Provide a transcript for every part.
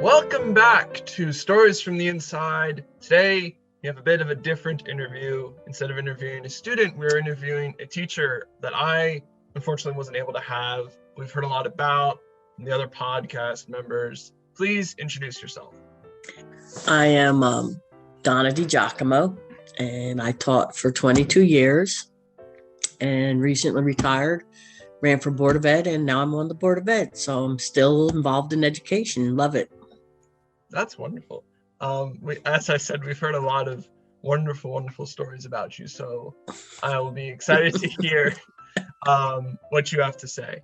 Welcome back to Stories from the Inside. Today, we have a bit of a different interview. Instead of interviewing a student, we're interviewing a teacher that I unfortunately wasn't able to have. We've heard a lot about from the other podcast members. Please introduce yourself. I am Donna DiGiacomo, and I taught for 22 years and recently retired, ran for Board of Ed, and now I'm on the Board of Ed. So I'm still involved in education. Love it. That's wonderful. As I said, we've heard a lot of wonderful stories about you. So I will be excited to hear what you have to say.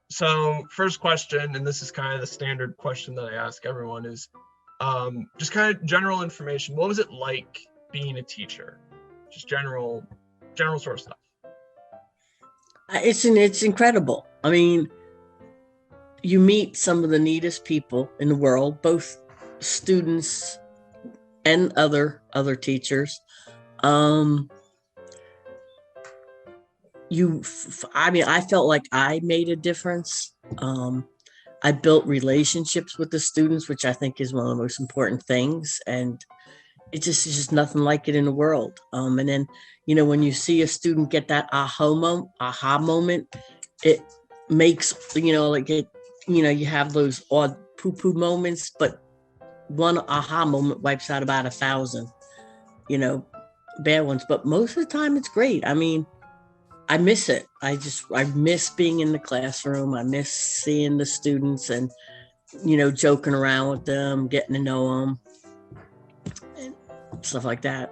So first question, and this is kind of the standard question that I ask everyone, is just kind of general information. What was it like being a teacher? Just general sort of stuff. It's incredible. I mean, you meet some of the neatest people in the world, both students and other teachers. I felt like I made a difference. I built relationships with the students, which I think is one of the most important things. And it's just nothing like it in the world. And then, when you see a student get that aha moment, it makes, you have those odd poo-poo moments, but one aha moment wipes out about 1,000, bad ones. But most of the time it's great. I mean, I miss it. I miss being in the classroom. I miss seeing the students and, joking around with them, getting to know them, and stuff like that.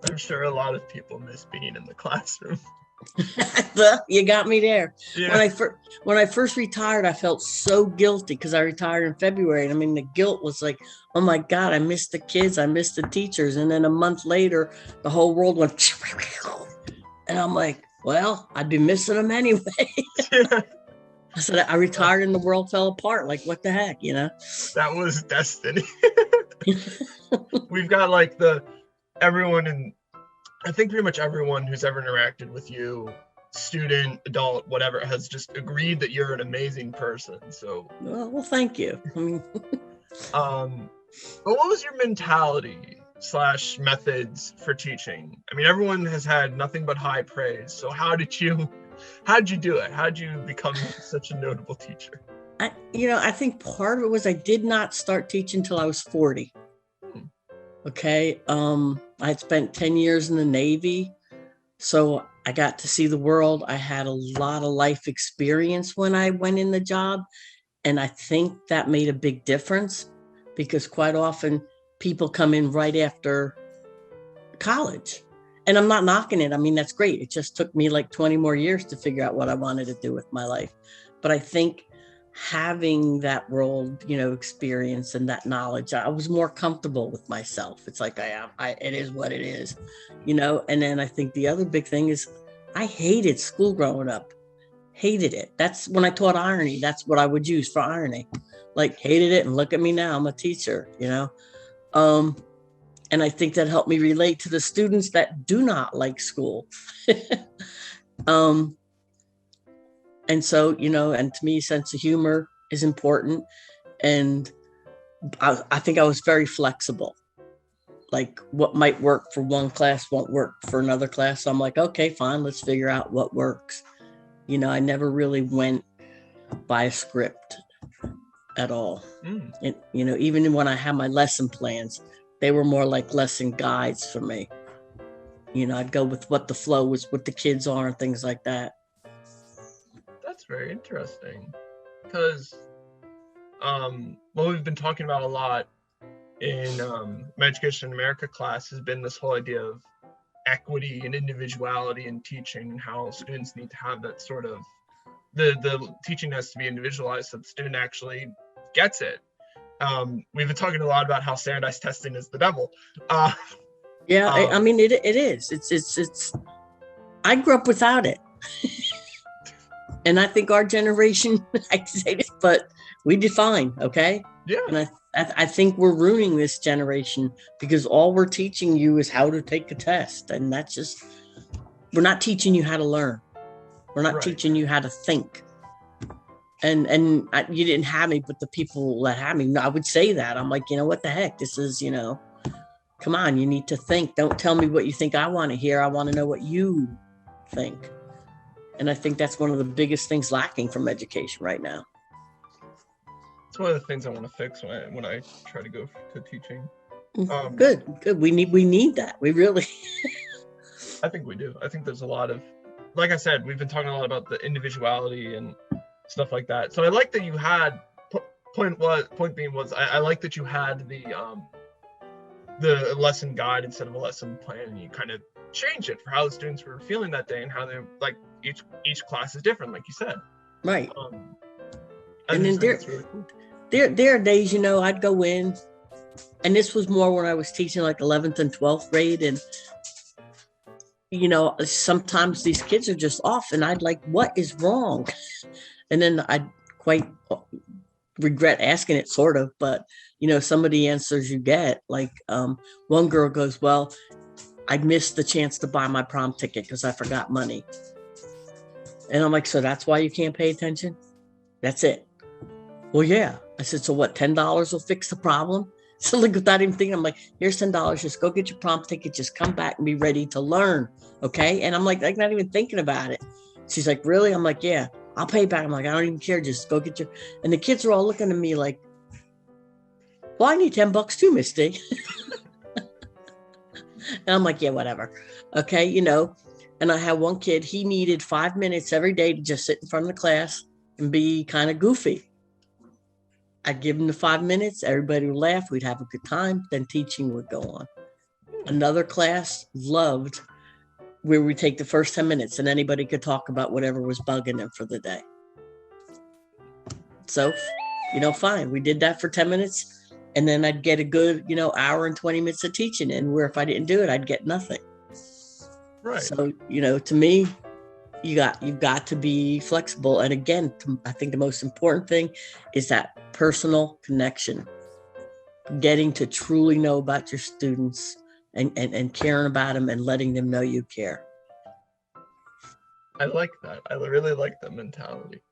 I'm sure a lot of people miss being in the classroom. Well, you got me there. Yeah. When I first retired, I felt so guilty because I retired in February. And I mean, the guilt was like, oh my God, I missed the kids. I missed the teachers. And then a month later, the whole world went, and I'm like, well, I'd be missing them anyway. Yeah. I said, I retired and the world fell apart. Like, what the heck, That was destiny. We've got like everyone in, I think pretty much everyone who's ever interacted with you, student, adult, whatever, has just agreed that you're an amazing person. So, well, thank you. I mean, but what was your mentality / methods for teaching? I mean, everyone has had nothing but high praise. So how'd you do it? How'd you become such a notable teacher? I think part of it was I did not start teaching until I was 40. Okay. I had spent 10 years in the Navy, so I got to see the world. I had a lot of life experience when I went in the job. And I think that made a big difference because quite often people come in right after college. And I'm not knocking it. I mean, that's great. It just took me like 20 more years to figure out what I wanted to do with my life. But I think having that world, experience and that knowledge, I was more comfortable with myself. It's like it is what it is, And then I think the other big thing is I hated school growing up. Hated it. That's when I taught irony. That's what I would use for irony. Like hated it. And look at me now. I'm a teacher, And I think that helped me relate to the students that do not like school. And so, and to me, sense of humor is important. And I think I was very flexible. Like what might work for one class won't work for another class. So I'm like, okay, fine, let's figure out what works. I never really went by a script at all. And, even when I had my lesson plans, they were more like lesson guides for me. I'd go with what the flow was, what the kids are and things like that. That's very interesting because what we've been talking about a lot in my Education in America class has been this whole idea of equity and individuality in teaching and how students need to have that sort of the teaching has to be individualized so the student actually gets it. We've been talking a lot about how standardized testing is the devil. Yeah, I mean it is. It's I grew up without it. And I think our generation, I say this, but we did fine, okay? Yeah. And I think we're ruining this generation because all we're teaching you is how to take a test. And that's just, we're not teaching you how to learn. We're not teaching you how to think. You didn't have me, but the people that had me, I would say that. I'm like, what the heck? This is, come on, you need to think. Don't tell me what you think I want to hear. I want to know what you think. And I think that's one of the biggest things lacking from education right now. It's one of the things I want to fix when I try to go to teaching. Good. We need that. We really. I think we do. I think there's a lot of, like I said, we've been talking a lot about the individuality and stuff like that. So I like that you had. Point being was I like that you had the lesson guide instead of a lesson plan, and you kind of change it for how the students were feeling that day and how they like each class is different, like you said. Right. And then really cool. There are days, I'd go in, and this was more when I was teaching like 11th and 12th grade, and sometimes these kids are just off, and I'd like, what is wrong? And then I'd quite regret asking it, sort of, but some of the answers you get, like one girl goes, well, I missed the chance to buy my prom ticket because I forgot money. And I'm like, so that's why you can't pay attention? That's it? Well, yeah. I said, so what, $10 will fix the problem? So like, without even thinking, I'm like, here's $10, just go get your prom ticket, just come back and be ready to learn, okay? And I'm like not even thinking about it. She's like, really? I'm like, yeah, I'll pay back. I'm like, I don't even care, just go get your, and the kids are all looking at me like, well, I need $10 too, Miss D. And I'm like, yeah, whatever. Okay, and I had one kid, he needed 5 minutes every day to just sit in front of the class and be kind of goofy. I'd give him the 5 minutes, everybody would laugh, we'd have a good time, then teaching would go on. Another class loved where we take the first 10 minutes and anybody could talk about whatever was bugging them for the day. So, fine. We did that for 10 minutes. And then I'd get a good, hour and 20 minutes of teaching in, where if I didn't do it, I'd get nothing. Right. So, to me, you've got to be flexible. And again, I think the most important thing is that personal connection, getting to truly know about your students and caring about them and letting them know you care. I like that. I really like that mentality.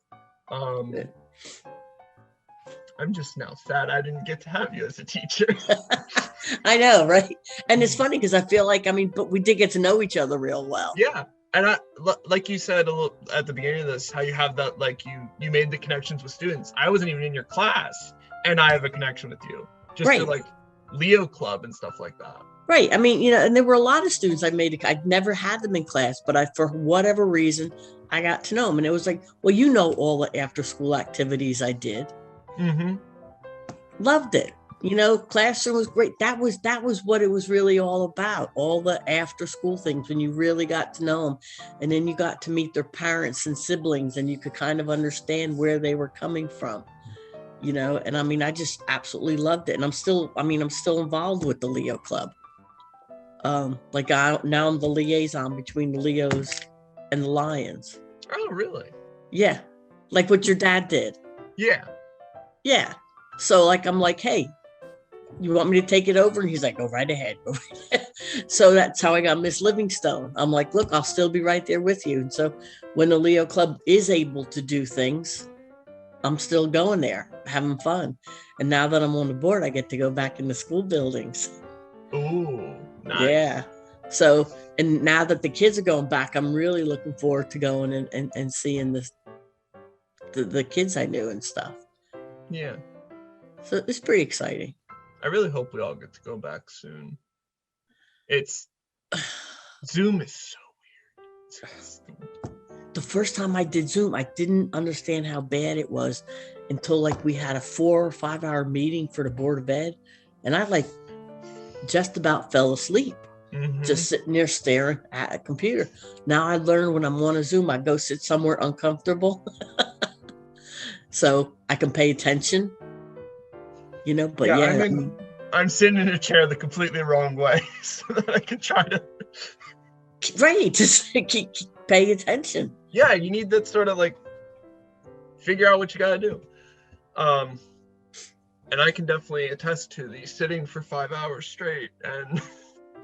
I'm just now sad I didn't get to have you as a teacher. I know, right? And it's funny because I feel like, but we did get to know each other real well. Yeah. And I, like you said at the beginning of this, how you have that, like you made the connections with students. I wasn't even in your class, and I have a connection with you. Just right. To like Leo Club and stuff like that. Right. And there were a lot of students I'd never had them in class, but for whatever reason, I got to know them. And it was like, well, all the after school activities I did. Mm-hmm. Loved it. Classroom was great. That was what it was really all about. All the after school things, when you really got to know them, and then you got to meet their parents and siblings, and you could kind of understand where they were coming from. And I just absolutely loved it. And I'm still involved with the Leo Club. Now I'm the liaison between the Leos and the Lions. Oh, really? Yeah. Like what your dad did. Yeah. Yeah. So I'm like, hey, you want me to take it over? And he's like, go right ahead. So that's how I got Miss Livingstone. I'm like, look, I'll still be right there with you. And so when the Leo Club is able to do things, I'm still going there, having fun. And now that I'm on the board, I get to go back in the school buildings. Ooh, nice. Yeah. So, and now that the kids are going back, I'm really looking forward to going and seeing the kids I knew and stuff. Yeah. So it's pretty exciting. I really hope we all get to go back soon. Zoom is so weird. The first time I did Zoom, I didn't understand how bad it was until we had a 4 or 5 hour meeting for the Board of Ed. And I just about fell asleep, just sitting there staring at a computer. Now I learned when I'm on a Zoom, I go sit somewhere uncomfortable so I can pay attention. But yeah, I'm sitting in a chair the completely wrong way so that I can try to. Right, just keep paying attention. Yeah, you need that sort of figure out what you got to do. And I can definitely attest to the sitting for 5 hours straight. And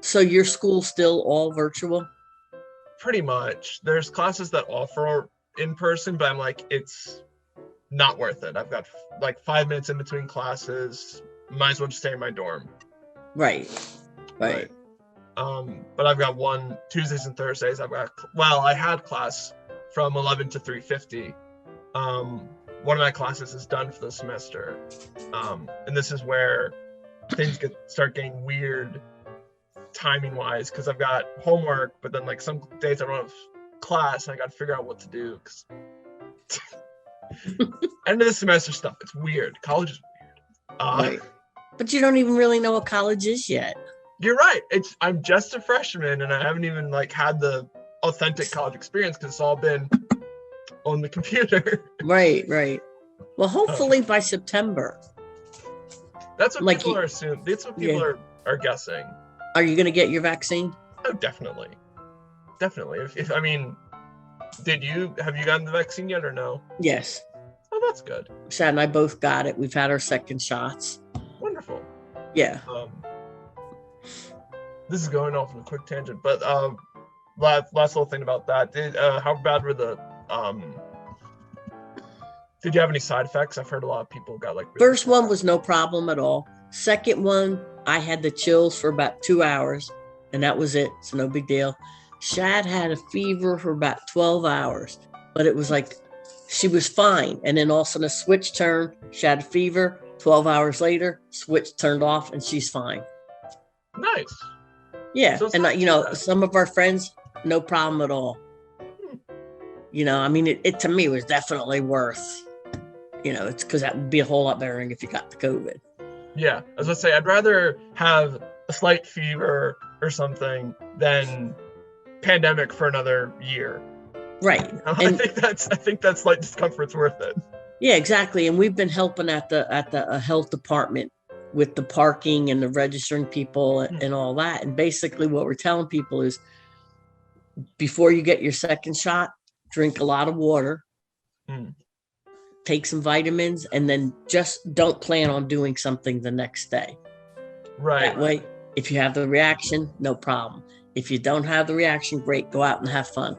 so your school's still all virtual? Pretty much. There's classes that offer in person, but I'm like, it's not worth it. I've got like 5 minutes in between classes. Might as well just stay in my dorm. Right. But I've got Tuesdays and Thursdays. I had class from 11 to 3:50. One of my classes is done for the semester. And this is where things start getting weird timing wise, because I've got homework, but then like some days I don't have class and I got to figure out what to do. Cause end of the semester stuff, it's weird. College is weird. Right. But you don't even really know what college is yet. You're right. I'm just a freshman and I haven't even like had the authentic college experience because it's all been on the computer. Right. Well, hopefully by September. That's what people are assuming. That's what people are guessing. Are you going to get your vaccine? Oh, definitely. If I mean, have you gotten the vaccine yet or no? Yes. Oh, that's good. Sad and I both got it. We've had our second shots. Wonderful. Yeah. This is going off on a quick tangent, but last little thing about that. How bad were the did you have any side effects? I've heard a lot of people got like first one was no problem at all. Second one, I had the chills for about 2 hours and that was it. So no big deal. Shad had a fever for about 12 hours, but it was like she was fine. And then all of a sudden a switch turned, she had a fever. 12 hours later, switch turned off and she's fine. Nice. Yeah. So and some of our friends, no problem at all. I mean, it to me was definitely worth, it's because that would be a whole lot better if you got the COVID. Yeah. As I say, I'd rather have a slight fever or something than pandemic for another year. Right. I think that slight discomfort's worth it. Yeah, exactly. And we've been helping at the health department with the parking and the registering people and all that. And basically what we're telling people is before you get your second shot, drink a lot of water, take some vitamins, and then just don't plan on doing something the next day. Right. That way, if you have the reaction, no problem. If you don't have the reaction, great, go out and have fun.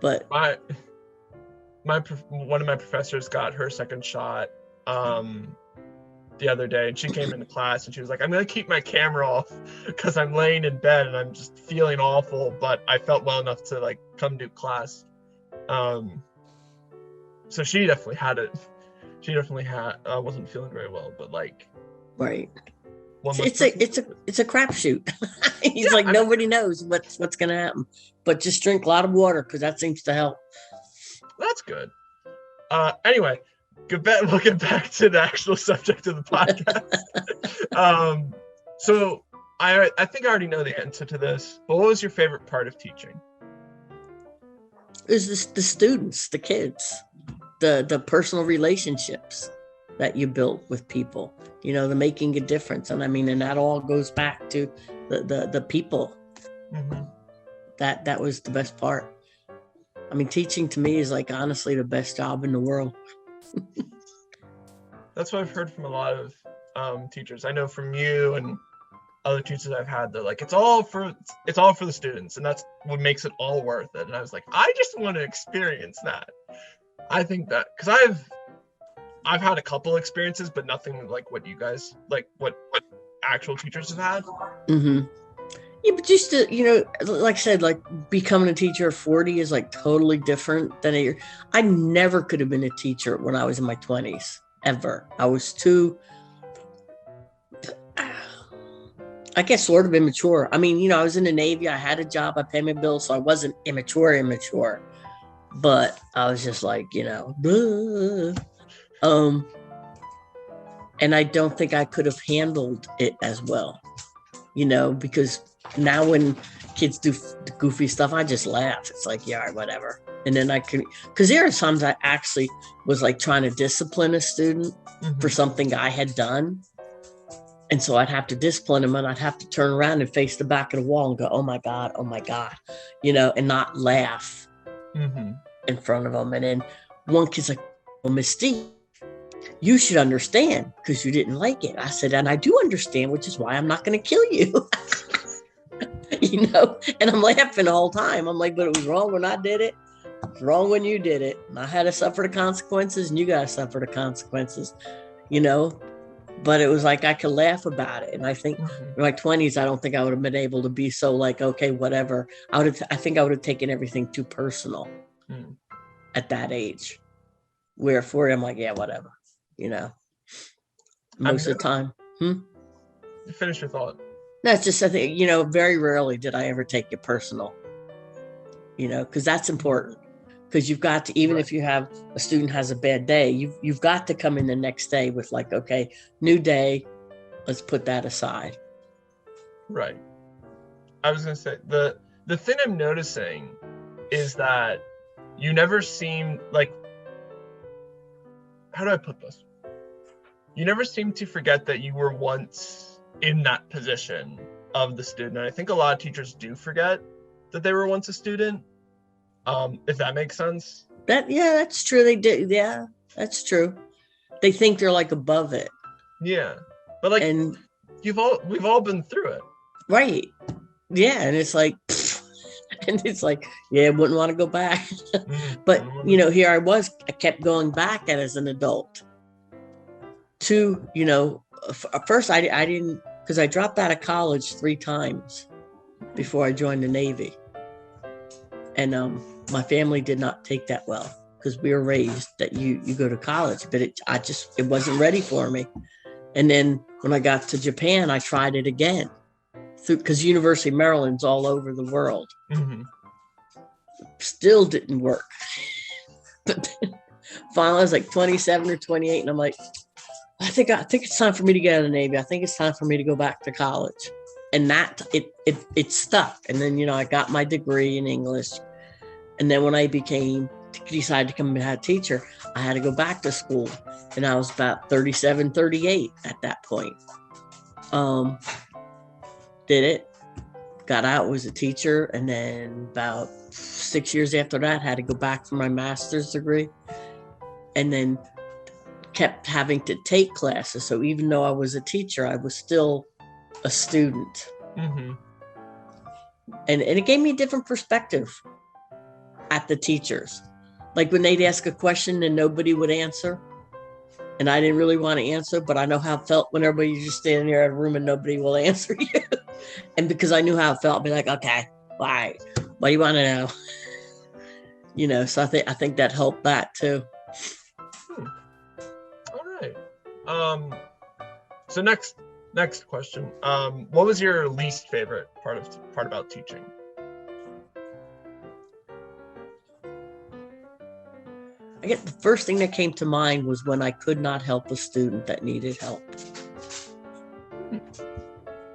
But one of my professors got her second shot the other day, and she came into class and she was like, I'm going to keep my camera off because I'm laying in bed and I'm just feeling awful, but I felt well enough to like come to class. So she definitely had it. She definitely wasn't feeling very well, but like, right. It's a crapshoot. Nobody knows what's going to happen, but just drink a lot of water because that seems to help. That's good. Anyway, we'll get back to the actual subject of the podcast. So I think I already know the answer to this, but what was your favorite part of teaching? It was the students, the kids, the personal relationships that you built with people, the making a difference. And I mean, and that all goes back to the people. Mm-hmm. That was the best part. I mean, teaching to me is like honestly the best job in the world. That's what I've heard from a lot of teachers. I know from you and other teachers I've had, they're like, it's all for the students, and that's what makes it all worth it. And I was like, I just want to experience that. I think that because I've had a couple experiences, but nothing like what you guys like what actual teachers have had. Mm-hmm. Yeah, but just to, like I said, like becoming a teacher at 40 is like totally different than I never could have been a teacher when I was in my 20s, ever. I was too, I guess, sort of immature. I mean, I was in the Navy, I had a job, I paid my bills, so I wasn't immature. But I was just like, and I don't think I could have handled it as well, because now when kids do the goofy stuff, I just laugh. It's like, yeah, all right, whatever. And then because there are times I actually was like trying to discipline a student for something I had done. And so I'd have to discipline him and I'd have to turn around and face the back of the wall and go, oh my God, and not laugh in front of them. And then one kid's like, well, Miss D, you should understand because you didn't like it. I said, and I do understand, which is why I'm not going to kill you. And I'm laughing the whole time. I'm like, but it was wrong when I did it. It's wrong when you did it. And I had to suffer the consequences and you got to suffer the consequences, you know? But it was like I could laugh about it. And I think in my 20s, I don't think I would have been able to be so like, okay, whatever. I think I would have taken everything too personal at that age. Where for it, I'm like, yeah, whatever, you know, most of the time. Finish your thought. That's just, I think, you know, very rarely did I ever take it personal, you know, because that's important. Because you've got to, even if you have a student has a bad day, you've got to come in the next day with like, okay, new day, let's put that aside. Right. I was going to say, the thing I'm noticing is that you never seem like, how do I put this? You never seem to forget that you were once in that position of the student. And I think a lot of teachers do forget that they were once a student. If that makes sense. That's true. They do. Yeah, that's true. They think they're like above it. Yeah. But like, and we've all been through it. Right. Yeah. And it's like, yeah, I wouldn't want to go back. But, you know, here I kept going back as an adult to, you know, first I didn't, because I dropped out of college 3 times before I joined the Navy. And my family did not take that well because we were raised that you go to college, but it wasn't ready for me. And then when I got to Japan, I tried it again because University of Maryland's all over the world. Still didn't work. But finally I was like 27 or 28 and I'm like, I think it's time for me to get out of the Navy. I think it's time for me to go back to college. And that it stuck. And then, you know, I got my degree in English. And then when I decided to become a teacher, I had to go back to school. And I was about 37, 38 at that point. Did it, got out, was a teacher. And then about 6 years after that, had to go back for my master's degree. And then kept having to take classes. So even though I was a teacher, I was still a student. And it gave me a different perspective at the teachers. Like when they'd ask a question and nobody would answer, and I didn't really want to answer, but I know how it felt when everybody's just standing there in a room and nobody will answer you. And because I knew how it felt, I'd be like, okay, why? What do you want to know? You know, so I think that helped that too. All right. So next question. What was your least favorite part about teaching? I guess the first thing that came to mind was when I could not help a student that needed help.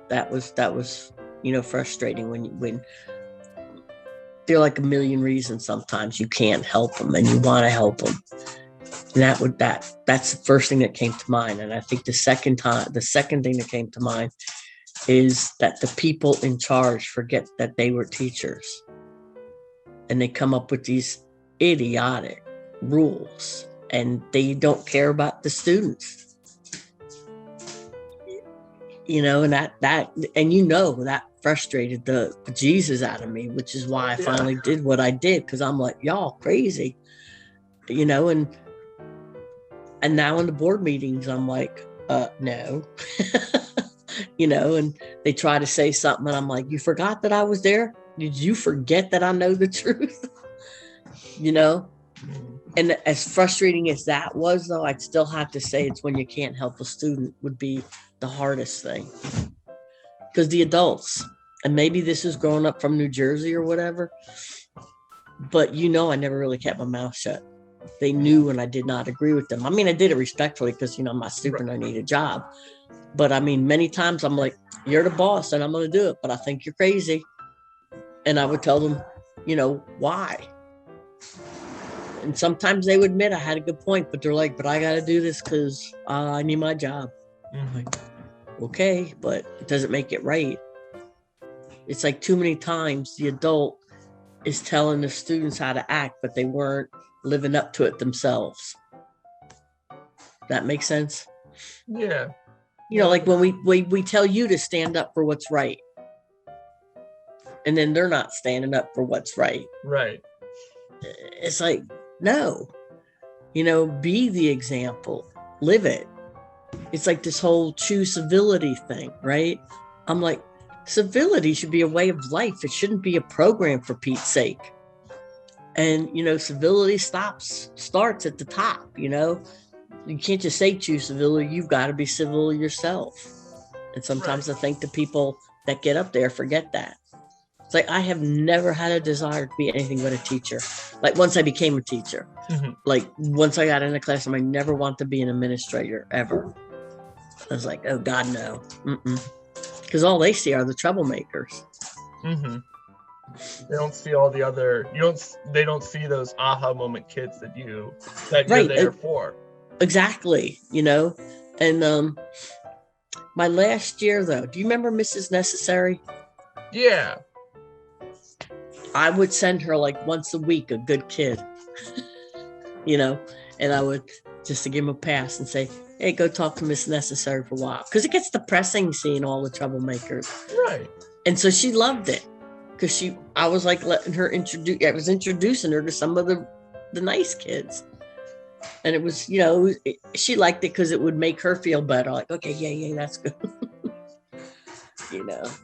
That was, you know, frustrating when there are like a million reasons sometimes you can't help them and you want to help them. And that's the first thing that came to mind. And I think the second thing that came to mind is that the people in charge forget that they were teachers. And they come up with these idiotic rules and they don't care about the students. You know, and that frustrated the Jesus out of me, which is why I finally did what I did, because I'm like, y'all crazy. You know, and now in the board meetings, I'm like, no. You know, and they try to say something and I'm like, you forgot that I was there? Did you forget that I know the truth? You know? And as frustrating as that was, though, I'd still have to say it's when you can't help a student would be the hardest thing. Because the adults, and maybe this is growing up from New Jersey or whatever, but you know, I never really kept my mouth shut. They knew when I did not agree with them. I mean, I did it respectfully because, you know, I'm not stupid and I need a job. But I mean, many times I'm like, you're the boss and I'm going to do it, but I think you're crazy. And I would tell them, you know, why? And sometimes they would admit I had a good point, but they're like, but I got to do this because I need my job. Like, okay, but it doesn't make it right. It's like too many times the adult is telling the students how to act, but they weren't living up to it themselves. That makes sense? Yeah. You know, like when we tell you to stand up for what's right, and then they're not standing up for what's right. Right. it's like, no, be the example, live it. It's like this whole choose civility thing, right? I'm like, civility should be a way of life. It shouldn't be a program, for Pete's sake. And, civility starts at the top, You can't just say choose civility. You've got to be civil yourself. And sometimes I think the people that get up there forget that. It's like, I have never had a desire to be anything but a teacher. Like once I became a teacher, like once I got in the classroom, I never want to be an administrator ever. I was like, oh God, no. Because all they see are the troublemakers. They don't see all the other, they don't see those aha moment kids that you're there for. Exactly. And my last year though, do you remember Mrs. Necessary? Yeah. I would send her like once a week, a good kid, and I would just to give him a pass and say, hey, go talk to Miss Necessary for a while. Because it gets depressing seeing all the troublemakers. Right. And so she loved it because I was like letting her introducing her to some of the nice kids. And it was, she liked it because it would make her feel better. Like, okay, yeah, that's good.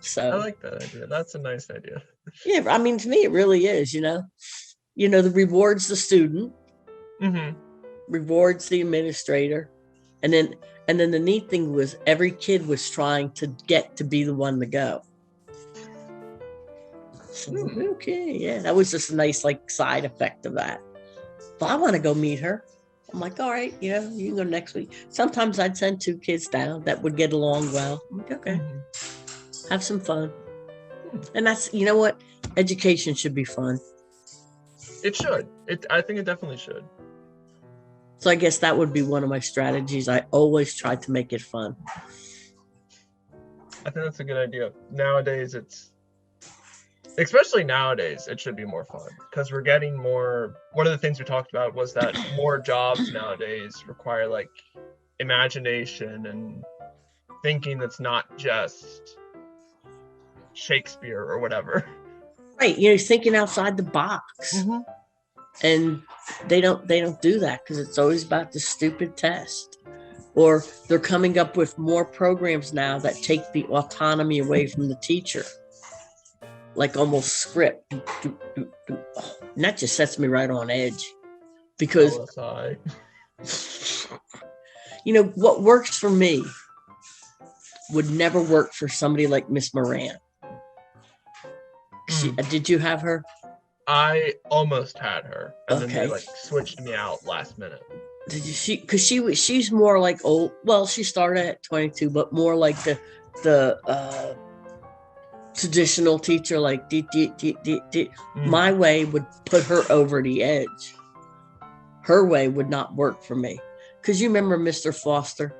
So I like that idea. That's a nice idea. Yeah, I mean, to me, it really is, the rewards the student, rewards the administrator. And then the neat thing was every kid was trying to get to be the one to go. So, okay, yeah, that was just a nice like side effect of that. But I want to go meet her. I'm like, all right, you can go next week. Sometimes I'd send 2 kids down that would get along well. I'm like, okay. Have some fun. And that's, what? Education should be fun. It should. I think it definitely should. So I guess that would be one of my strategies. I always try to make it fun. I think that's a good idea. Nowadays, especially nowadays, it should be more fun because we're getting more. One of the things we talked about was that more jobs nowadays require like imagination and thinking that's not just Shakespeare or whatever. Right, thinking outside the box. And they don't do that because it's always about the stupid test. Or they're coming up with more programs now that take the autonomy away from the teacher, like almost script. And that just sets me right on edge because what works for me would never work for somebody like Miss Moran. Did you have her? I almost had her, and then they like switched me out last minute. Did you see? Because she's more like old. Well, she started at 22, but more like the traditional teacher, like My way would put her over the edge. Her way would not work for me. Because you remember Mr. Foster?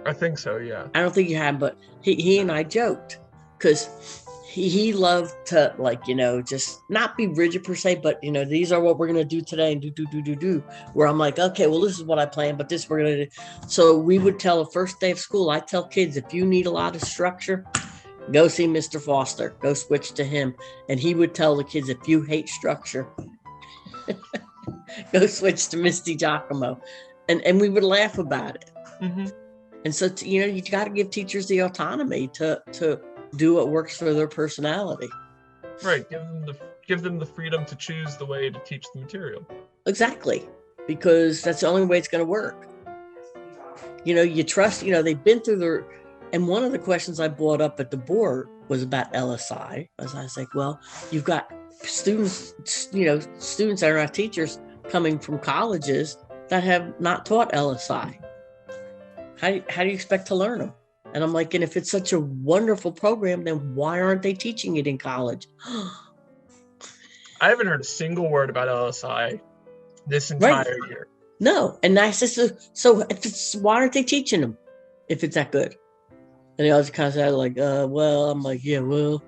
I think so, yeah. I don't think you have, but he and I joked because he loved to just not be rigid per se, but these are what we're gonna do today and do. Where I'm like, okay, well this is what I planned, but this we're gonna do. So we would tell the first day of school, I tell kids if you need a lot of structure, go see Mr. Foster, go switch to him, and he would tell the kids if you hate structure, go switch to Misty Giacomo, and we would laugh about it. And so you got to give teachers the autonomy to do what works for their personality. Right. Give them the freedom to choose the way to teach the material. Exactly. Because that's the only way it's going to work. You trust, they've been through and one of the questions I brought up at the board was about LSI. As I was like, well, you've got students that are not teachers coming from colleges that have not taught LSI. How do you expect to learn them? And I'm like, and if it's such a wonderful program, then why aren't they teaching it in college? I haven't heard a single word about LSI this entire year. No. And I said, so why aren't they teaching them if it's that good? And they always kind of said like, well, I'm like, yeah, well.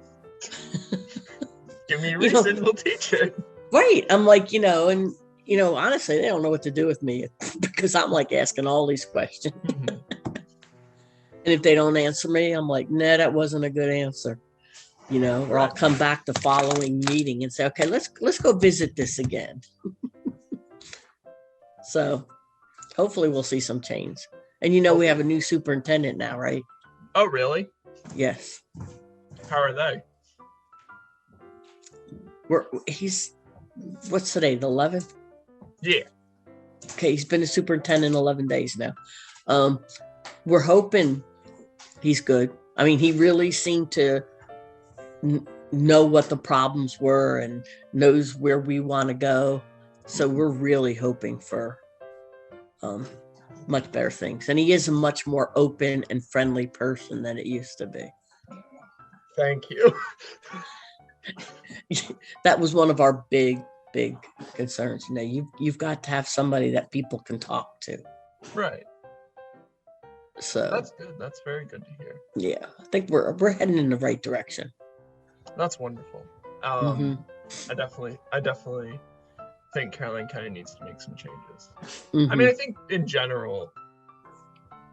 Give me a reason, we'll teach it. Right. I'm like, and, honestly, they don't know what to do with me because I'm like asking all these questions. And if they don't answer me, I'm like, nah, that wasn't a good answer. or I'll come back the following meeting and say, okay, let's go visit this again. So hopefully we'll see some change. And we have a new superintendent now, right? Oh, really? Yes. How are they? What's today, the 11th? Yeah. Okay, he's been a superintendent 11 days now. We're hoping he's good. I mean, he really seemed to know what the problems were and knows where we want to go. So we're really hoping for much better things. And he is a much more open and friendly person than it used to be. Thank you. That was one of our big concerns. You've got to have somebody that people can talk to. Right. So that's good. That's very good to hear. Yeah, I think we're heading in the right direction. That's wonderful. I definitely think Caroline County needs to make some changes. I mean, I think in general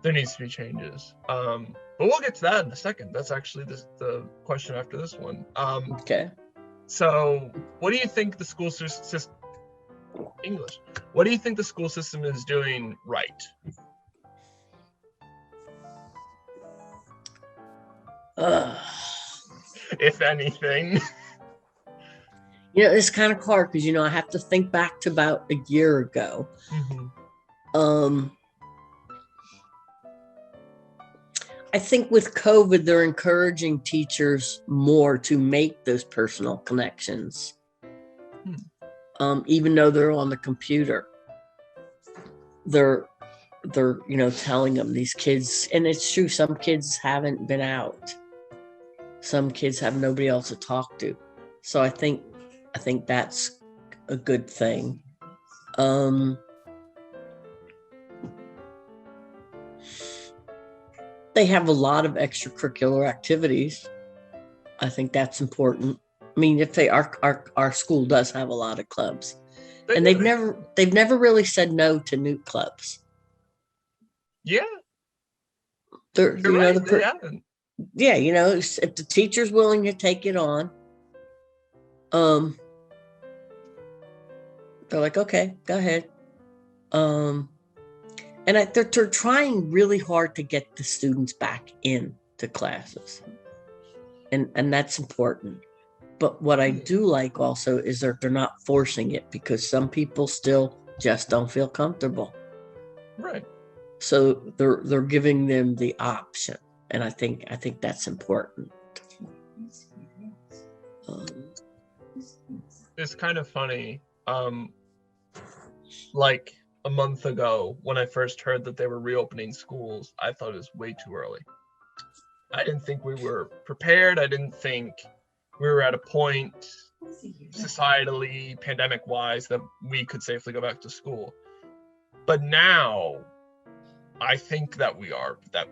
there needs to be changes. But we'll get to that in a second. That's actually the question after this one. Okay. So, what do you think the school system What do you think the school system is doing right? If anything. It's kind of hard because I have to think back to about a year ago. I think with COVID, they're encouraging teachers more to make those personal connections, even though they're on the computer. They're telling them, these kids, and it's true, some kids haven't been out. Some kids have nobody else to talk to. So I think that's a good thing. They have a lot of extracurricular activities. I think that's important. I mean, if our school does have a lot of clubs, and they've never really said no to new clubs. Yeah. You're right, they haven't. Yeah, if the teacher's willing to take it on, they're like, okay, go ahead. And they're trying really hard to get the students back into classes, and that's important. But what I do like also is they're not forcing it, because some people still just don't feel comfortable. Right. So they're giving them the option, and I think that's important. It's kind of funny. Like a month ago, when I first heard that they were reopening schools, I thought it was way too early. I didn't think we were prepared. I didn't think we were at a point societally, pandemic-wise, that we could safely go back to school. But now, I think that that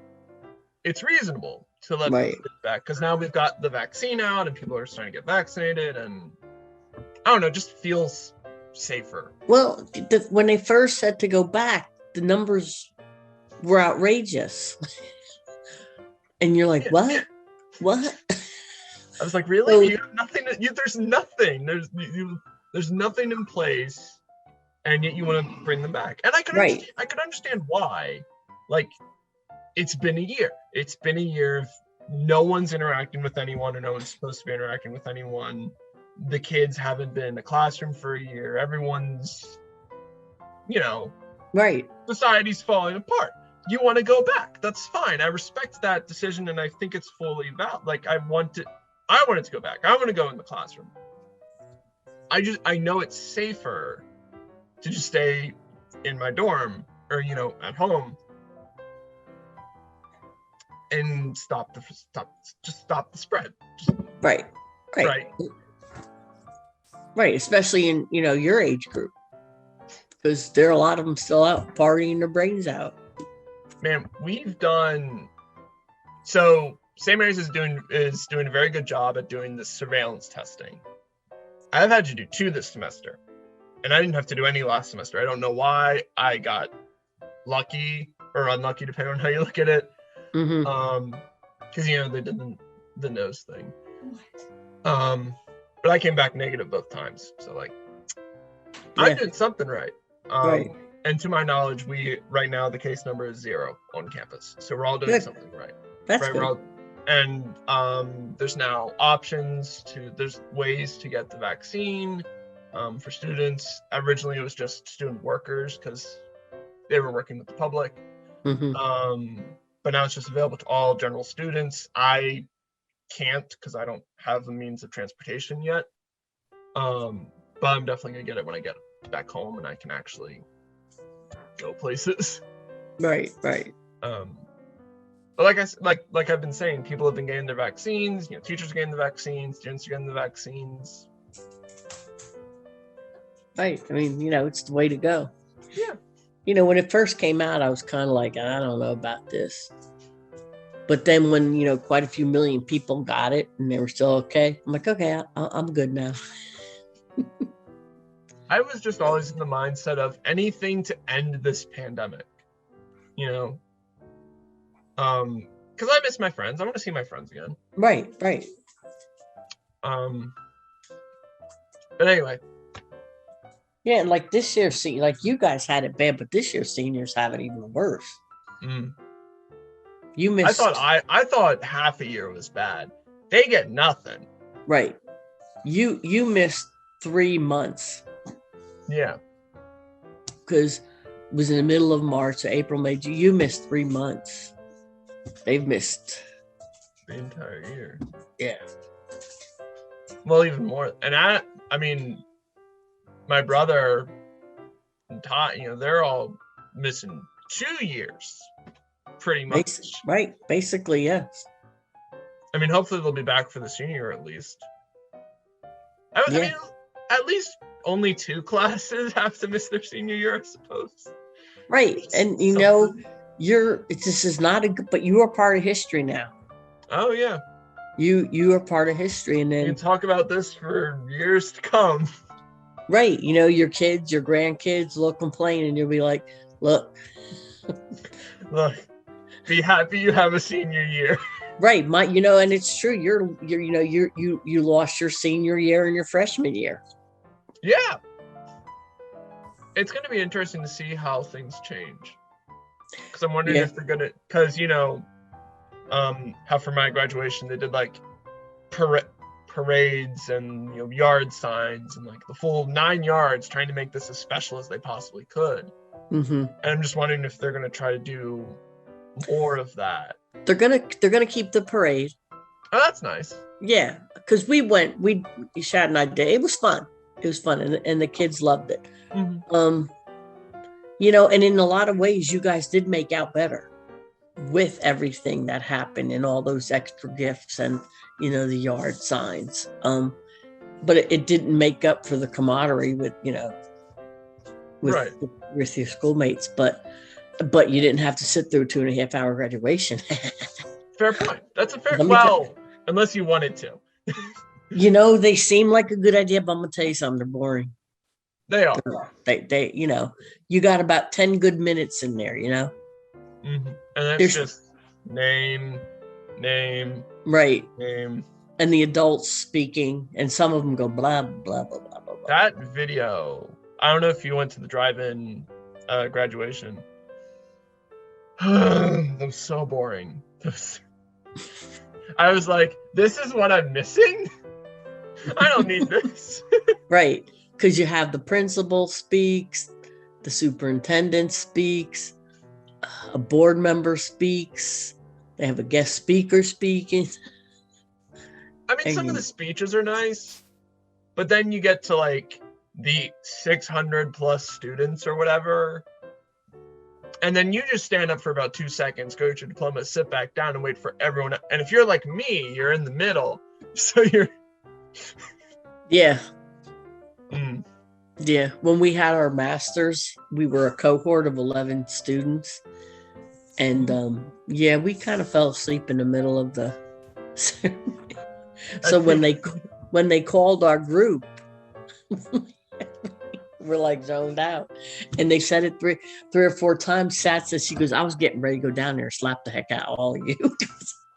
it's reasonable to let them back, because now we've got the vaccine out and people are starting to get vaccinated, and I don't know, just feels safer. Well, when they first said to go back, the numbers were outrageous. And you're like, what? I was like, really? You have nothing. There's nothing. There's nothing in place, and yet you want to bring them back. And I could understand why. Like, it's been a year. It's been a year of no one's interacting with anyone, or no one's supposed to be interacting with anyone. The kids haven't been in a classroom for a year. Everyone's, society's falling apart. You want to go back. That's fine. I respect that decision, and I think it's fully valid. Like, I wanted to go back. I want to go in the classroom. I know it's safer to just stay in my dorm or, at home and stop the spread. Right. Especially in, your age group, because there are a lot of them still out partying their brains out. Man, we've done so. St. Mary's is doing a very good job at doing the surveillance testing. I've had to do 2 this semester, and I didn't have to do any last semester. I don't know why. I got lucky or unlucky, depending on how you look at it. Mm-hmm. Because they did the nose thing. But I came back negative both times. So like, Yeah. I'm doing something right. Right. And to my knowledge, right now the case number is 0 on campus. So we're all doing something right. That's right. good. And there's now there's ways to get the vaccine for students. Originally it was just student workers because they were working with the public. Mm-hmm. But now it's just available to all general students. I can't because I don't have the means of transportation yet. But I'm definitely gonna get it when I get back home and I can actually go places. Right. But like I've been saying, people have been getting their vaccines. Teachers are getting the vaccines, students are getting the vaccines. Right. I mean, it's the way to go. Yeah. When it first came out, I was kind of like, I don't know about this. But then when, quite a few million people got it and they were still okay, I'm like, okay, I'm good now. I was just always in the mindset of anything to end this pandemic, because I miss my friends. I want to see my friends again. Right. But anyway. Yeah, and like this year, like you guys had it bad, but this year seniors have it even worse. You missed. I thought half a year was bad. They get nothing. Right. You missed 3 months. Yeah. Because it was in the middle of March, so April, May, June. You missed 3 months. They've missed the entire year. Yeah. Well, even more. And I mean, my brother and Todd, they're all missing 2 years, pretty much. Right. Basically, yes. I mean, hopefully they'll be back for the senior year at least. I mean, at least only 2 classes have to miss their senior year, I suppose. Right. And this is not a good, but you are part of history now. Oh yeah. You are part of history, and then you can talk about this for years to come. Right. Your kids, your grandkids will complain and you'll be like, look, be happy you have a senior year. Right. And it's true. You lost your senior year and your freshman year. Yeah. It's going to be interesting to see how things change. Because I'm wondering if they're going to, because, how for my graduation, they did like parades and, yard signs and like the full 9 yards, trying to make this as special as they possibly could. Mm-hmm. And I'm just wondering if they're going to try to do more of that. They're gonna keep the parade. Oh, that's nice. Yeah, because Shad and I did. It was fun. And the kids loved it. Mm-hmm. And in a lot of ways, you guys did make out better with everything that happened and all those extra gifts and the yard signs. But it didn't make up for the camaraderie with with your schoolmates. But you didn't have to sit through a 2.5 hour graduation. Fair point. That's a fair. Unless you wanted to. They seem like a good idea, but I'm gonna tell you something. They're boring. They are. They you got about 10 good minutes in there. Mm-hmm. And that's just name, right, name, and the adults speaking, and some of them go blah blah blah blah blah. That video. I don't know if you went to the drive-in graduation. That was so boring. I was like, this is what I'm missing? I don't need this. Right. Because you have the principal speaks, the superintendent speaks, a board member speaks, they have a guest speaker speaking. I mean, some of the speeches are nice, but then you get to like the 600 plus students or whatever. And then you just stand up for about 2 seconds, go get your diploma, sit back down and wait for everyone. And if you're like me, you're in the middle. So you're... Yeah. Mm. Yeah. When we had our masters, we were a cohort of 11 students. And we kind of fell asleep in the middle of the... So when they called our group... We're like zoned out, and they said it three or four times. Sat says, she goes, I was getting ready to go down there and slap the heck out of all of you.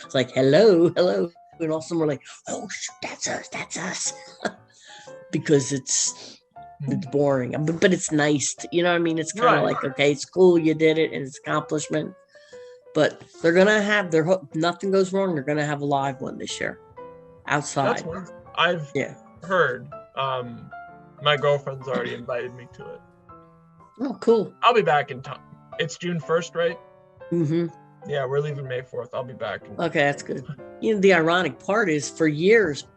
It's like, hello. and all of a sudden we're like, oh, shoot, that's us. Because it's boring, but it's nice. You know what I mean? It's kind of like, okay, it's cool, you did it, and it's accomplishment. But they're going to have nothing goes wrong. They're going to have a live one this year outside. That's one I've heard. My girlfriend's already invited me to it. Oh, cool. I'll be back in time. It's June 1st, right? Mm-hmm. Yeah, we're leaving May 4th. I'll be back. Okay, that's good. You know, the ironic part is for years,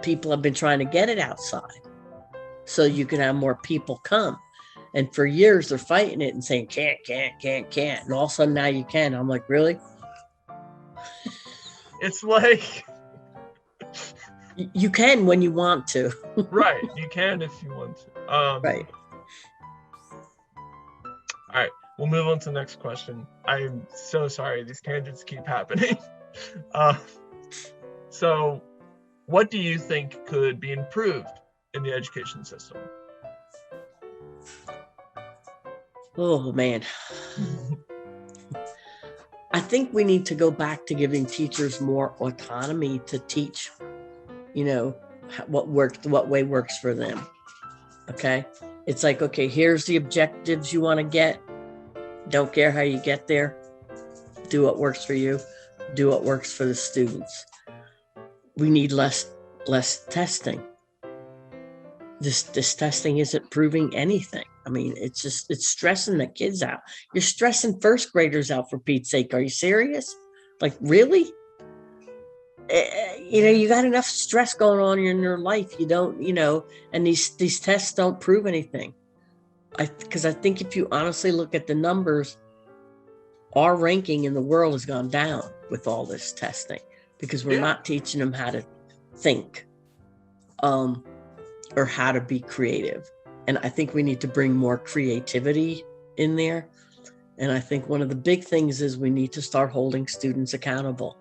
people have been trying to get it outside so you can have more people come. And for years, they're fighting it and saying, can't. And all of a sudden now you can. I'm like, really? It's like... You can when you want to. Right. You can if you want to. Right. All right. We'll move on to the next question. I'm so sorry. These tangents keep happening. So what do you think could be improved in the education system? Oh, man. I think we need to go back to giving teachers more autonomy to teach, you know, what way works for them. Okay. It's like, okay, here's the objectives you want to get. Don't care how you get there. Do what works for you. Do what works for the students. We need less testing. This testing isn't proving anything. I mean, it's stressing the kids out. You're stressing first graders out, for Pete's sake. Are you serious? Like, really? You know, you got enough stress going on in your life. You don't, you know, and these tests don't prove anything. Because I think if you honestly look at the numbers, our ranking in the world has gone down with all this testing because we're not teaching them how to think, or how to be creative. And I think we need to bring more creativity in there. And I think one of the big things is we need to start holding students accountable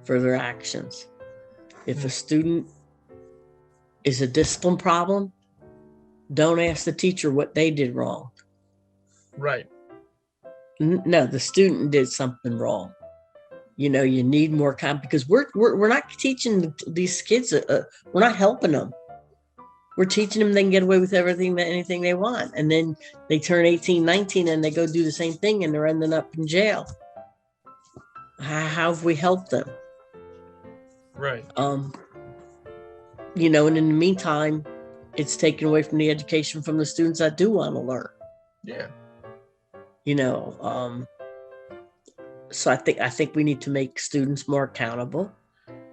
for their actions. If a student is a discipline problem, don't ask the teacher what they did wrong. Right. No, the student did something wrong. You know, you need more because we're not teaching these kids. We're not helping them. We're teaching them they can get away with anything they want. And then they turn 18, 19, and they go do the same thing, and they're ending up in jail. How have we helped them? Right. You know, and in the meantime, it's taken away from the education from the students that do want to learn. Yeah. You know, so I think we need to make students more accountable.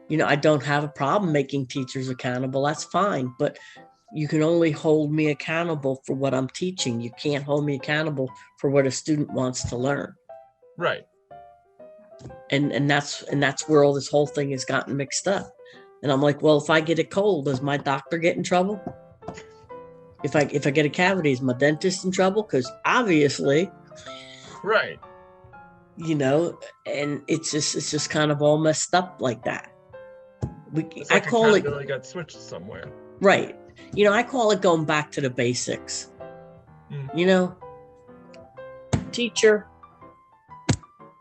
You know, I don't have a problem making teachers accountable. That's fine. But you can only hold me accountable for what I'm teaching. You can't hold me accountable for what a student wants to learn. Right. And that's where all this whole thing has gotten mixed up. And I'm like, well, if I get a cold, does my doctor get in trouble? If I get a cavity, is my dentist in trouble? Because obviously, right. You know, and it's just kind of all messed up like that. I call it really got switched somewhere. Right. You know, I call it going back to the basics. You know, teacher,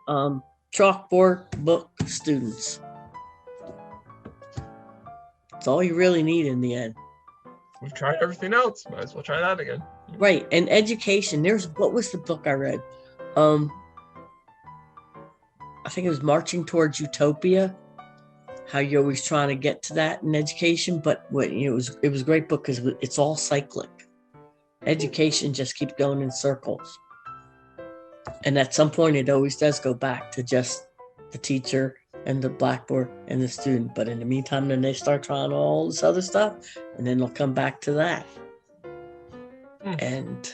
chalkboard, book, students. That's all you really need in the end. We've tried everything else. Might as well try that again. Right. And education. What was the book I read? I think it was Marching Towards Utopia. How you're always trying to get to that in education, but it was a great book because it's all cyclic. Education just keeps going in circles, and at some point it always does go back to just the teacher and the blackboard and the student. But in the meantime, then they start trying all this other stuff, and then they'll come back to that. And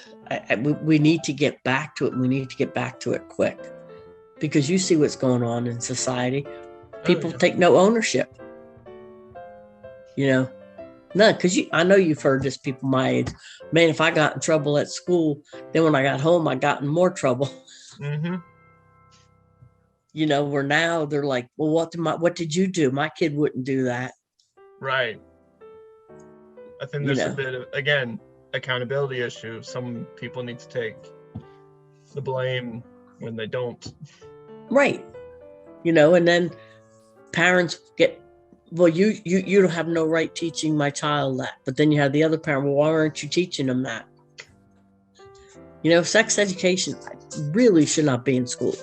we need to get back to it. We need to get back to it quick, because you see what's going on in society. People take no ownership, you know, none. Because I know you've heard this, people my age. Man, if I got in trouble at school, then when I got home, I got in more trouble. Mm-hmm. You know, where now they're like, well, what did you do? My kid wouldn't do that. Right. I think there's a bit of, again, accountability issue. Some people need to take the blame when they don't. Right. You know, and then parents get well, you don't have no right teaching my child that. But then you have the other parent, well, why aren't you teaching them that? Sex education really should not be in school.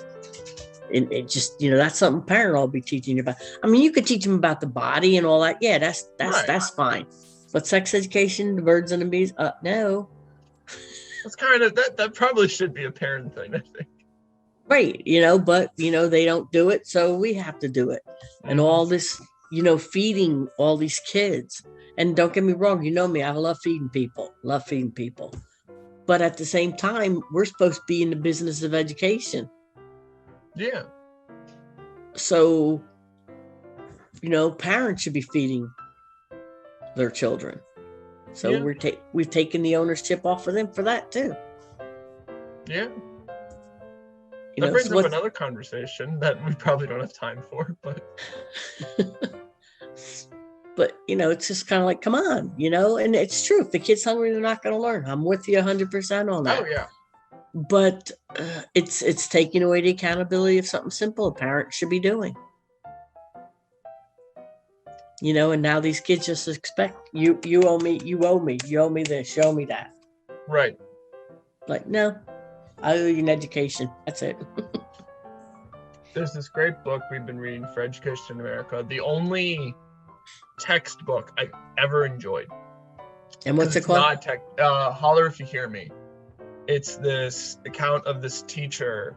It just, that's something parent will be teaching you about. I mean, you could teach them about the body and all that. Yeah, that's fine. But sex education, the birds and the bees, no. That's kind of that probably should be a parent thing, I think. Right, but they don't do it, so we have to do it. And all this, feeding all these kids. And don't get me wrong, me, I love feeding people. But at the same time, we're supposed to be in the business of education. Yeah. So, parents should be feeding their children. So yeah. We've taken the ownership off of them for that too. Yeah. That brings up another conversation that we probably don't have time for, but but it's just kind of like, come on, and it's true. If the kid's hungry, they're not going to learn. I'm with you 100% on that. Oh yeah. But it's taking away the accountability of something simple a parent should be doing. And now these kids just expect you owe me this, you owe me that. Right. Like, no, I owe you an education. That's it. There's this great book we've been reading for Education in America. The only textbook I've ever enjoyed. And what's it called? Holler If You Hear Me. It's this account of this teacher,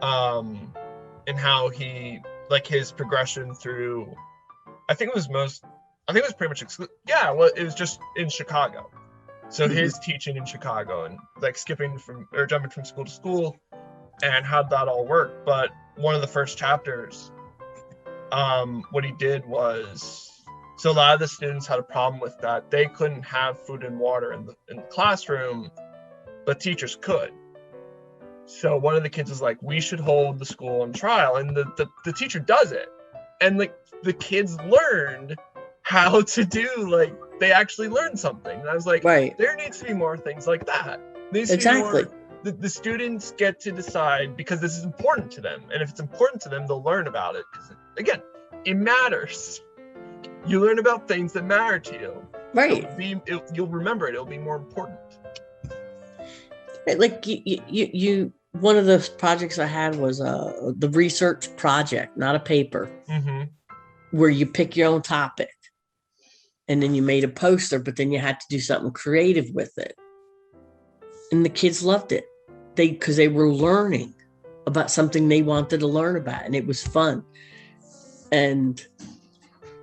and how he, like, his progression through. I think it was pretty much it was just in Chicago. So his teaching in Chicago and like jumping from school to school, and how'd that all work. But one of the first chapters, what he did was, so a lot of the students had a problem with that. They couldn't have food and water in the classroom, but teachers could. So one of the kids was like, we should hold the school on trial. And the teacher does it. And like the kids learned how to do, like, they actually learned something. And I was like, right. There needs to be more things like that. Exactly. The students get to decide, because this is important to them. And if it's important to them, they'll learn about it. Because again, it matters. You learn about things that matter to you. Right. You'll remember it. It'll be more important. Like you one of the projects I had was the research project, not a paper, where you pick your own topic, and then you made a poster, but then you had to do something creative with it. And the kids loved it. Because they were learning about something they wanted to learn about, and it was fun. And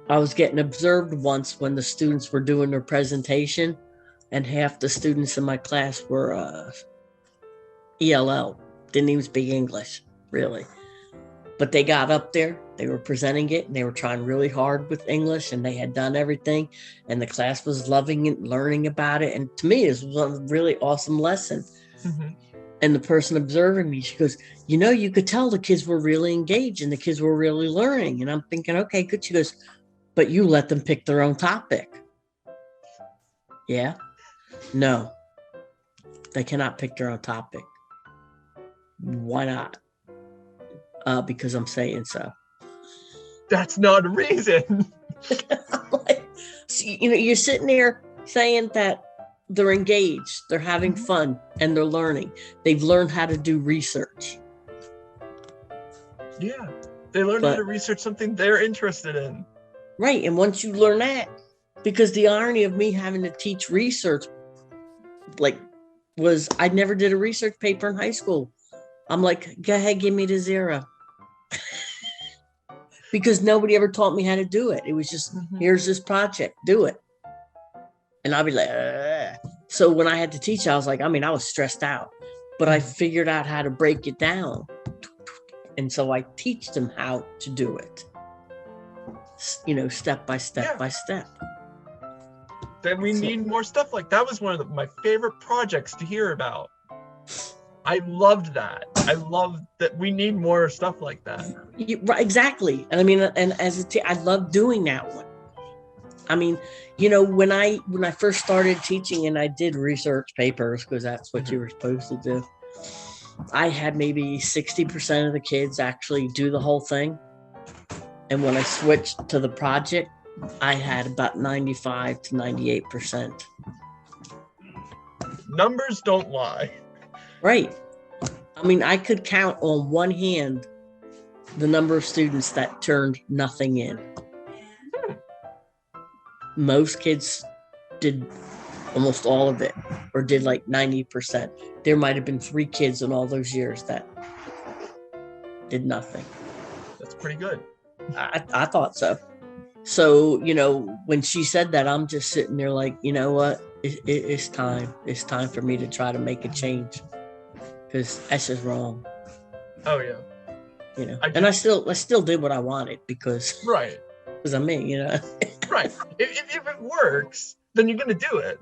I was getting observed once when the students were doing their presentation, and half the students in my class were ELL, didn't even speak English, really. But they got up there, they were presenting it, and they were trying really hard with English, and they had done everything, and the class was loving it, learning about it. And to me, it was a really awesome lesson. And the person observing me, she goes, you could tell the kids were really engaged and the kids were really learning. And I'm thinking, okay, good. She goes, but you let them pick their own topic. Yeah. No, they cannot pick their own topic. Why not? Because I'm saying so. That's not a reason. So, you're sitting there saying that they're engaged, they're having fun, and they're learning. They've learned how to do research. Yeah, they learned how to research something they're interested in. Right, and once you learn that, because the irony of me having to teach research, was I never did a research paper in high school. I'm like, go ahead, give me the 0. Because nobody ever taught me how to do it. It was just, here's this project, do it. And I'll be like, ugh. So when I had to teach, I was like, I was stressed out, but I figured out how to break it down. And so I teach them how to do it, step by step by step. Then we need more stuff like that. Was one of my favorite projects to hear about. I loved that. I love that. We need more stuff like that. Right, exactly. And and as I love doing that one. When I first started teaching and I did research papers, because that's what you were supposed to do, I had maybe 60% of the kids actually do the whole thing. And when I switched to the project, I had about 95 to 98%. Numbers don't lie. Right. I mean, I could count on one hand the number of students that turned nothing in. Most kids did almost all of it, or did like 90%. There might have been 3 kids in all those years that did nothing. That's pretty good. I thought so. So, when she said that, I'm just sitting there like, you know what? It's time. It's time for me to try to make a change, because that's just wrong. Oh yeah. I still did what I wanted because right. Because I'm me, Right. If it works, then you're gonna do it.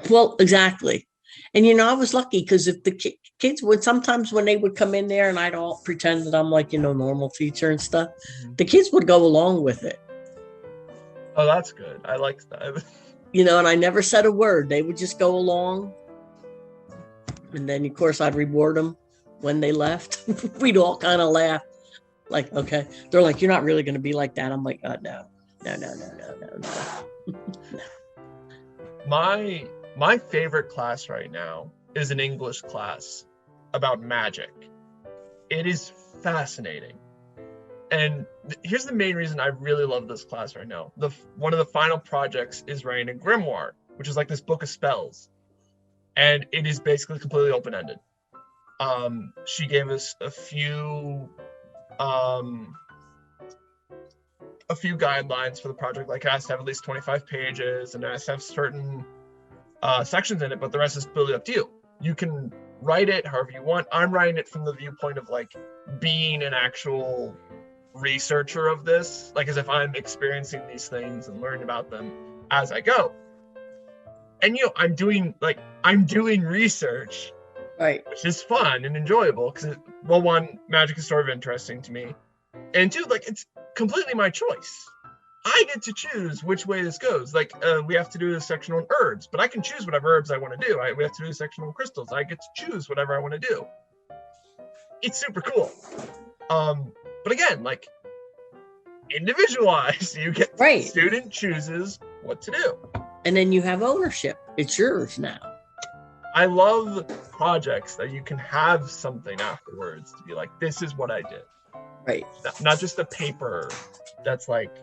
Well, exactly. And I was lucky because if the kids would sometimes when they would come in there and I'd all pretend that I'm like normal teacher and stuff, the kids would go along with it. Oh, that's good. I like that. And I never said a word. They would just go along, and then of course I'd reward them when they left. We'd all kind of laugh, like, okay. They're like, "You're not really going to be like that." I'm like, no. My favorite class right now is an English class about magic. It is fascinating. And here's the main reason I really love this class right now. One of the final projects is writing a grimoire, which is like this book of spells. And it is basically completely open-ended. She gave us a few guidelines for the project, like it has to have at least 25 pages and it has to have certain sections in it, but the rest is completely up to you. You can write it however you want. I'm writing it from the viewpoint of like being an actual researcher of this, like as if I'm experiencing these things and learning about them as I go. And I'm doing research, right, which is fun and enjoyable because, well, one, magic is sort of interesting to me, and two, like it's completely my choice. I get to choose which way this goes. Like we have to do a section on herbs, but I can choose whatever herbs I want to do. We have to do a section on crystals. I get to choose whatever I want to do. It's super cool. But again, like individualized, you get right. The student chooses what to do. And then you have ownership. It's yours now. I love projects that you can have something afterwards to be like, this is what I did. Right. Not just a paper that's like,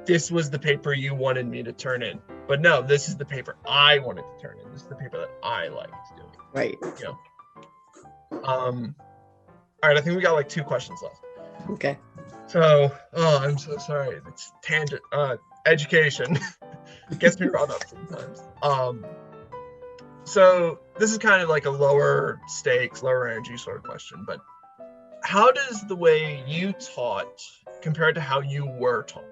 this was the paper you wanted me to turn in. But no, this is the paper I wanted to turn in. This is the paper that I liked doing. Right. All right, I think we got like 2 questions left. Okay. So, I'm so sorry. It's tangent. Education gets me riled up sometimes. So this is kind of like a lower stakes, lower energy sort of question, but how does the way you taught compare to how you were taught?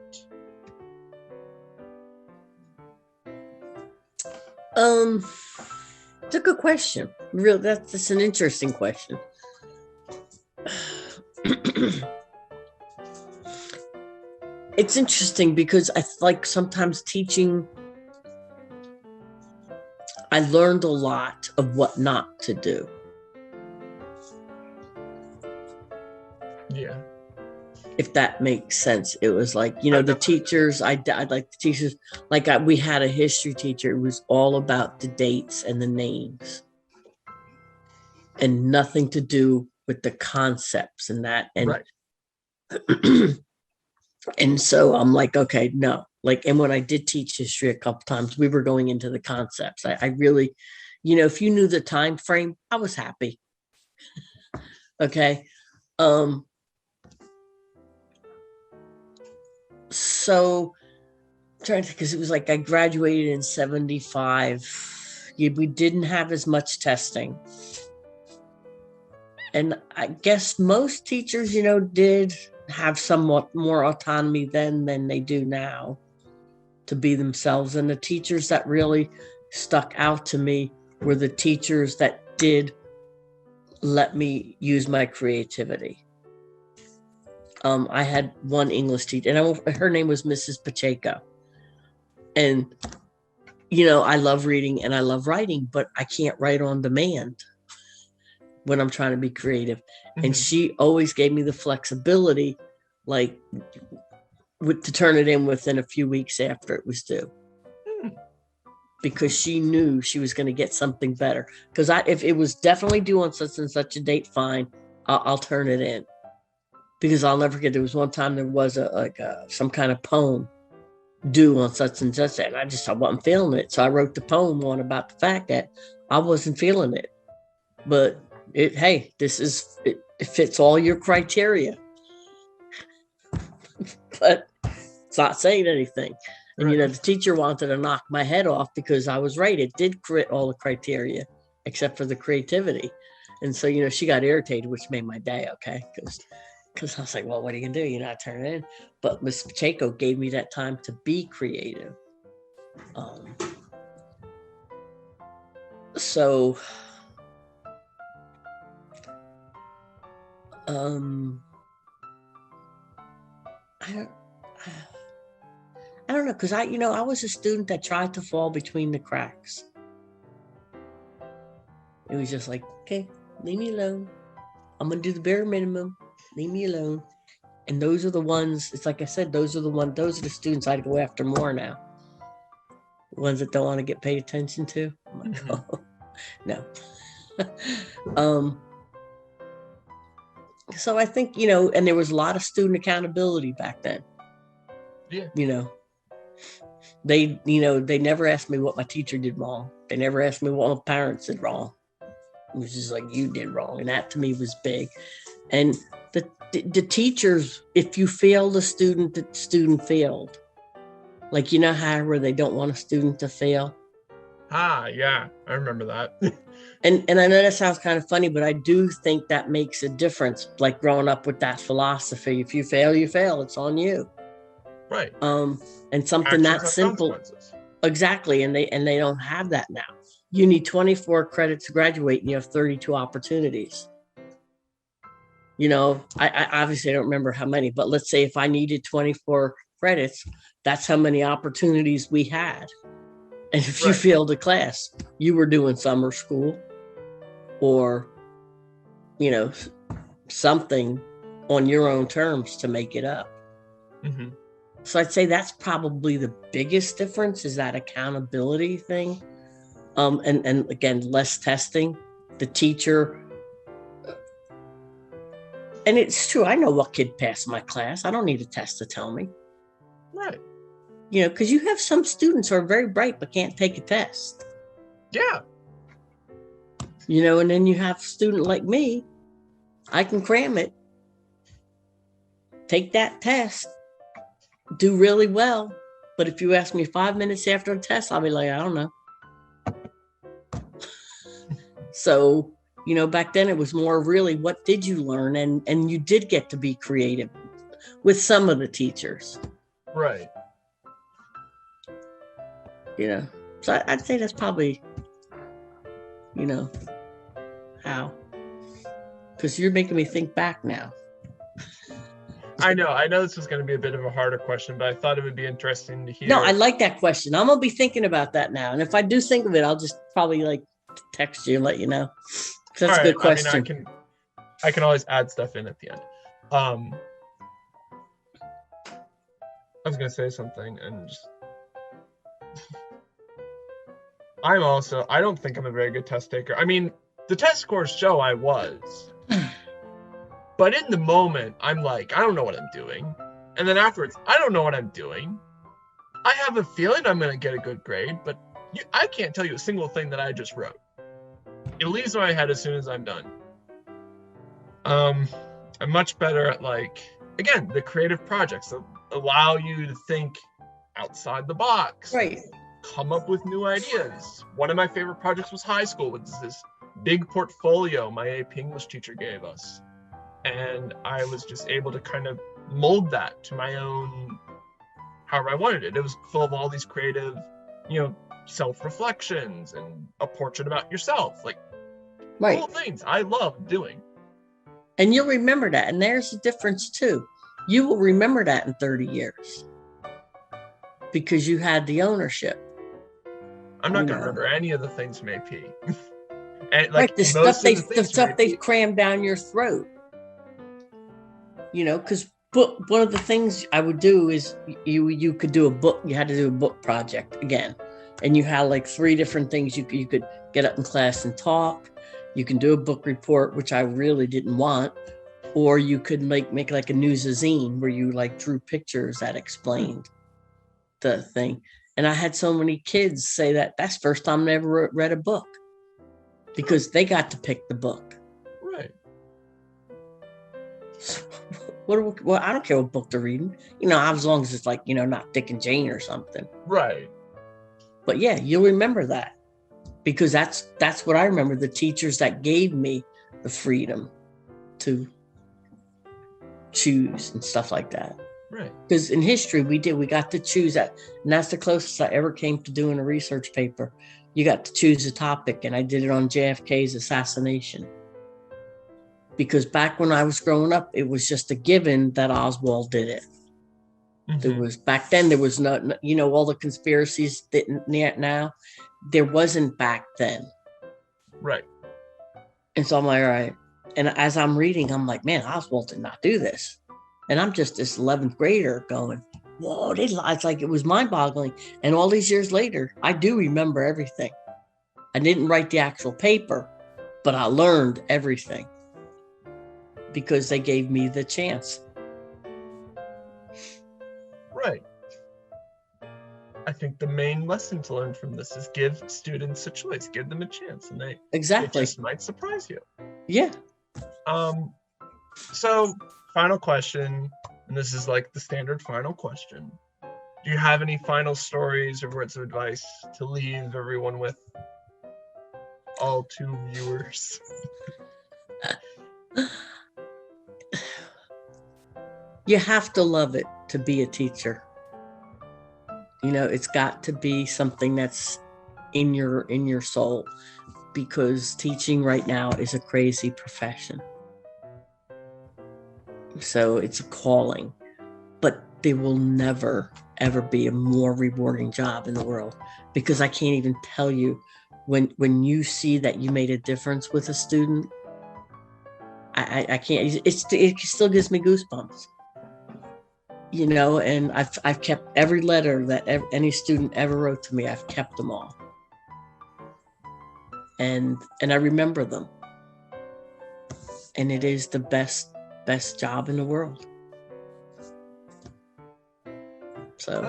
It's a good question. Real, that's an interesting question. It's interesting because I like sometimes teaching, I learned a lot of what not to do. Yeah. If that makes sense. It was like, the teachers, I'd like the teachers, like we had a history teacher. It was all about the dates and the names and nothing to do with the concepts and that. And, right. And so I'm like, okay, no. Like, and when I did teach history a couple times, we were going into the concepts. I really, if you knew the time frame, I was happy. Okay. So trying to, because it was like I graduated in 75. We didn't have as much testing. And I guess most teachers, did have somewhat more autonomy then than they do now to be themselves. And the teachers that really stuck out to me were the teachers that did let me use my creativity. I had one English teacher, and her name was Mrs. Pacheco. And, I love reading and I love writing, but I can't write on demand when I'm trying to be creative. Mm-hmm. And she always gave me the flexibility like to turn it in within a few weeks after it was due. Because she knew she was going to get something better. Because if it was definitely due on such and such a date, fine, I'll turn it in. Because I'll never forget, there was one time there was some kind of poem due on such and such, and I wasn't feeling it. So I wrote the poem on about the fact that I wasn't feeling it. But it fits all your criteria. But it's not saying anything. And, Right. the teacher wanted to knock my head off because I was right. It did fit all the criteria except for the creativity. And so, she got irritated, which made my day, okay? Because I was like, well, what are you going to do? I turn it in. But Miss Pacheco gave me that time to be creative. I don't know, because I was a student that tried to fall between the cracks. It was just like, okay, leave me alone. I'm going to do the bare minimum. Leave me alone. And those are the ones, it's like I said, those are the students I'd go after more now. The ones that don't want to get paid attention to. I'm like, oh, no. So I think, and there was a lot of student accountability back then. Yeah. They never asked me what my teacher did wrong. They never asked me what my parents did wrong. It was just like, you did wrong. And that to me was big. And the teachers, if you failed a student, the student failed. Like, how where they don't want a student to fail. Yeah, I remember that. And I know that sounds kind of funny, but I do think that makes a difference. Like growing up with that philosophy, if you fail, you fail. It's on you. Right. And something that simple. Exactly. And they don't have that now. You need 24 credits to graduate and you have 32 opportunities. I obviously don't remember how many, but let's say if I needed 24 credits, that's how many opportunities we had. And if you failed a class, you were doing summer school or, something on your own terms to make it up. Mm-hmm. So I'd say that's probably the biggest difference, is that accountability thing. And again, less testing. The teacher, and it's true, I know what kid passed my class. I don't need a test to tell me. Right. Because you have some students who are very bright but can't take a test. Yeah. And then you have a student like me. I can cram it, take that test, do really well. But if you ask me 5 minutes after the test, I'll be like, I don't know. So, back then it was more really, what did you learn? And you did get to be creative with some of the teachers. Right. So I'd say that's probably, how. Because you're making me think back now. I know this was going to be a bit of a harder question, but I thought it would be interesting to hear. No, I like that question. I'm going to be thinking about that now. And if I do think of it, I'll just probably text you and let you know. Because that's a good question. I can always add stuff in at the end. I was going to say something and just... I don't think I'm a very good test taker. I mean, the test scores show I was. But in the moment, I'm like, I don't know what I'm doing. And then afterwards, I don't know what I'm doing. I have a feeling I'm going to get a good grade, but I can't tell you a single thing that I just wrote. It leaves my head as soon as I'm done. I'm much better at, again, the creative projects that allow you to think outside the box. Right. Come up with new ideas. One of my favorite projects was high school, which is this big portfolio my AP English teacher gave us. And I was just able to kind of mold that to my own, however I wanted it. It was full of all these creative, self-reflections and a portrait about yourself. Cool things I love doing. And you'll remember that. And there's the difference too. You will remember that in 30 years. Because you had the ownership. I'm not going to remember any of the things from AP. And, the stuff they've crammed down your throat. Because But one of the things I would do is you could do a book. You had to do a book project again, and you had like 3 different things you could get up in class and talk. You can do a book report, which I really didn't want, or you could make like a news-a-zine where you like drew pictures that explained the thing. And I had so many kids say that that's the first time they ever read a book because they got to pick the book. Right. Well, I don't care what book they're reading, as long as it's like, not Dick and Jane or something. Right. But yeah, you'll remember that because that's what I remember. The teachers that gave me the freedom to choose and stuff like that. Right. Because in history, we got to choose that. And that's the closest I ever came to doing a research paper. You got to choose a topic, and I did it on JFK's assassination. Because back when I was growing up, it was just a given that Oswald did it. Mm-hmm. Back then, there was no, all the conspiracies now. There wasn't back then. Right. And so I'm like, all right. And as I'm reading, I'm like, man, Oswald did not do this. And I'm just this 11th grader going, whoa, it's like it was mind-boggling. And all these years later, I do remember everything. I didn't write the actual paper, but I learned everything because they gave me the chance. Right. I think the main lesson to learn from this is give students a choice, give them a chance, and they just might surprise you. Yeah. So final question, and this is like the standard final question. Do you have any final stories or words of advice to leave everyone with? All 2 viewers. You have to love it to be a teacher. It's got to be something that's in your soul, because teaching right now is a crazy profession. So it's a calling, but there will never, ever be a more rewarding job in the world, because I can't even tell you when you see that you made a difference with a student, I can't, it still gives me goosebumps, and I've kept every letter that any student ever wrote to me. I've kept them all. And I remember them. And it is the best job in the world. So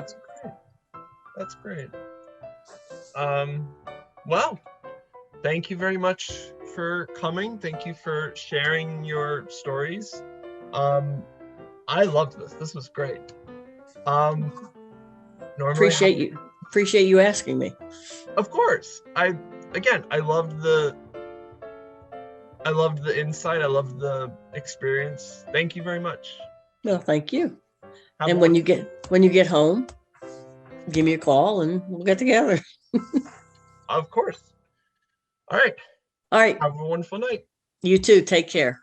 that's great. Well, thank you very much for coming. Thank you for sharing your stories. I loved this. This was great. Normally appreciate you asking me. Of course. I loved the insight. I loved the experience. Thank you very much. No, thank you. And when you get home, give me a call and we'll get together. Of course. All right. Have a wonderful night. You too. Take care.